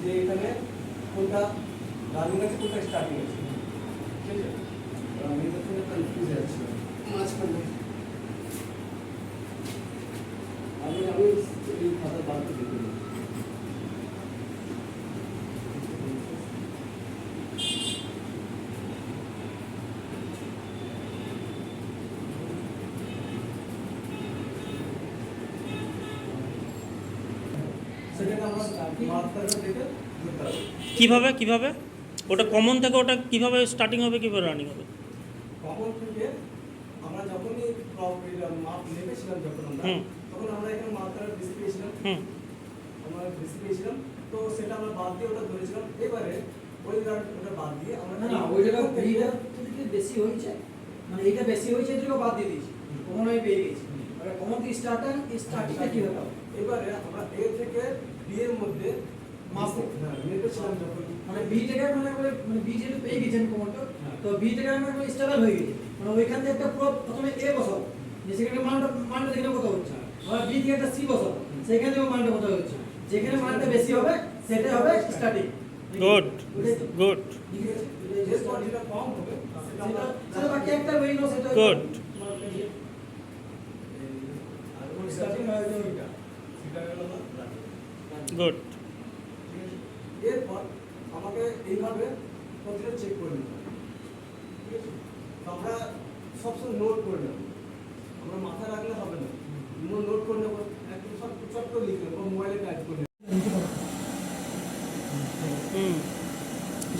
যে এখানে কোনটা রানিং আছে কোনটা স্টার্টিং আছে, ঠিক আছে? আমি তো পুরো কনফিউজ আছি মাঝখানে। আমি এই খাতা বাদ দিয়ে দিই। কিভাবে কিভাবে ওটা কমন থেকে ওটা কিভাবে স্টার্টিং হবে কিভাবে রানিং হবে? কমন থেকে আমরা যখনই মাপ নেমেছিলাম যখন আমরা তখন আমরা এখানে মাত্রা বেশি পেয়েছিলাম, আমরা বেশি পেয়েছিলাম, তো সেটা আমরা বাদ দিয়ে ওটা ধরেছিলাম। এবারে ওই ওটা বাদ দিয়ে আমরা না ওই জায়গা এইটা থেকে বেশি হয়েছে, মানে এইটা বেশি হয়েছে এটাকে বাদ দিয়ে দিয়েছি, কমন আমি পেয়ে গেছি। মানে কমন কি স্টার্টিংটা কি হবে? এবারে আমরা এ থেকে বি এর মধ্যে মাপ নেমেছিলাম যখন, মানে বি থেকে মানে বি যেটা পেয়ে গেছেন কমনটা, তো বি থেকে আমরা স্টেবল হয়ে গেছে, মানে ওইখান থেকে একটা পুরো প্রথমে এ বসাবো, যে সেখানে মানটা দেখলে কত হচ্ছে, আবার বি থেকে একটা সি বসাবো, সেখানে থেকে মানটা কত হচ্ছে, যেখানে মানটা বেশি হবে সেটা হবে স্টার্টিং। গুড গুড এরপর যেটা কম হবে সেটা বাকি একটা ওই নো সেটা গুড স্টার্টিং হয়ে যাবে এটা, সেটা হলো গুড। এরপর আমাকে এইভাবে প্রতিটা চেক করে নিতে হবে, ঠিক আছে? তো আমরা সবসময় নোট করে নেব, আমরা মাথায় রাখলে হবে না, নোট করে নেবো, একদম সব চট করে লিখে নেবো, মোবাইলে টাইপ করে নেবো।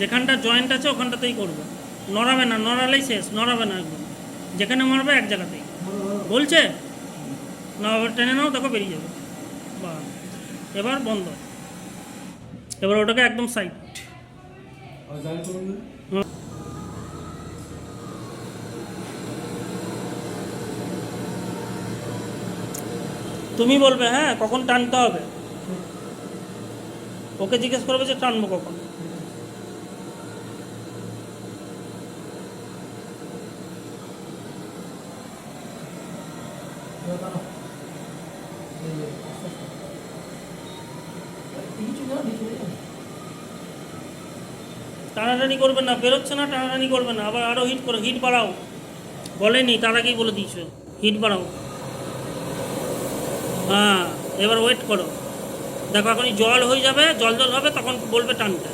যেখানটা জয়েন্ট আছে ওখানটাতেই করবে, নড়াবে না, নড়ালেই শেষ, নড়াবে না একদম, যেখানে মারবে এক জায়গাতেই। বলছে না, টেনে নাও, দেখো বেরিয়ে যাবে। বা এবার বন্ধ, এবার ওটাকে একদম সাইড। তুমি বলবে হ্যাঁ কখন টানতে হবে, ওকে জিজ্ঞেস করবে যে টানবো কখন। টানাটানি করবে না, বেরোচ্ছে না, টানাটানি করবে না, আবার আরও হিট করো, হিট বাড়াও। বলেনি, তার আগেই বলে দিয়েছো, হিট বাড়াও। হ্যাঁ এবার ওয়েট করো, দেখো এখনই জল হয়ে যাবে, জল জল হবে, তখন বলবে টানতে।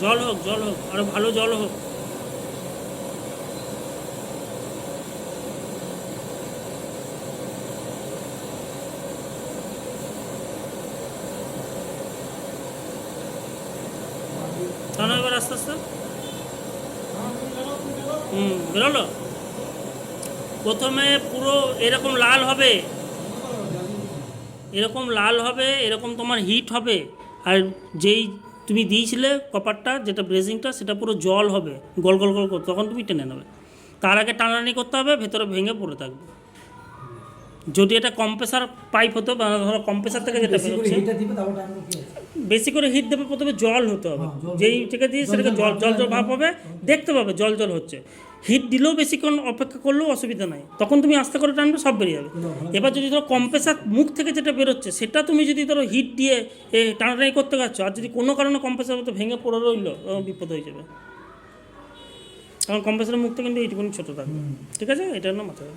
জল হোক, জল হোক, আরো ভালো জল হোক। টানো এবার আস্তে আস্তে। বেরোলো। প্রথমে পুরো এরকম লাল হবে, এরকম লাল হবে, এরকম তোমার হিট হবে, আর যেই তুমি দিয়েছিলে কপারটা যেটা ব্রেজিংটা সেটা পুরো জল হবে, গোল গোল গোল গোল, তখন তুমি টেনে নেবে। তার আগে টানাটানি করতে হবে, ভেতরে ভেঙে পড়ে থাকবে। যদি এটা কম্প্রেসার পাইপ হতো, বা ধরো কম্প্রেসার থেকে যেটা বেরোচ্ছে, বেশি করে হিট দেবে, প্রথমে জল হতে হবে, যেই থেকে দিয়ে সেটাকে জল জল জল ভাব হবে, দেখতে পাবে জল জল হচ্ছে। হিট দিলেও বেশিক্ষণ অপেক্ষা করলেও অসুবিধা নাই, তখন তুমি আস্তে করে টানবে, সব বেরিয়ে যাবে। এবার যদি ধরো কম্প্রেসার মুখ থেকে যেটা বেরোচ্ছে সেটা তুমি যদি ধরো হিট দিয়ে টানাটানি করতে পারছো, আর যদি কোনো কারণে কম্প্রেসার মতো ভেঙে পড়ে রইলো, বিপদ হয়ে যাবে। কারণ কম্প্রেসারের মুখটা কিন্তু এইটুকুনি ছোটো থাকবে, ঠিক আছে? এটা না মাথায়।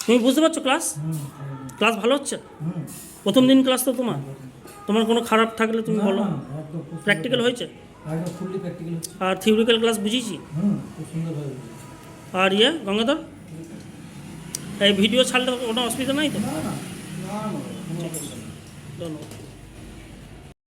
তুমি বুঝতে পারছো? ক্লাস ভালো হচ্ছে? প্রথম দিন ক্লাস তো তোমার কোনো খারাপ থাকলে তুমি বলো। প্র্যাকটিক্যাল হয়েছে? আর থিওরিক্যাল ক্লাস বুঝিয়েছি? আর গঙ্গাধর এই ভিডিও ছাড়লে কোনো অসুবিধা নাই তো? ঠিক আছে, ধন্যবাদ।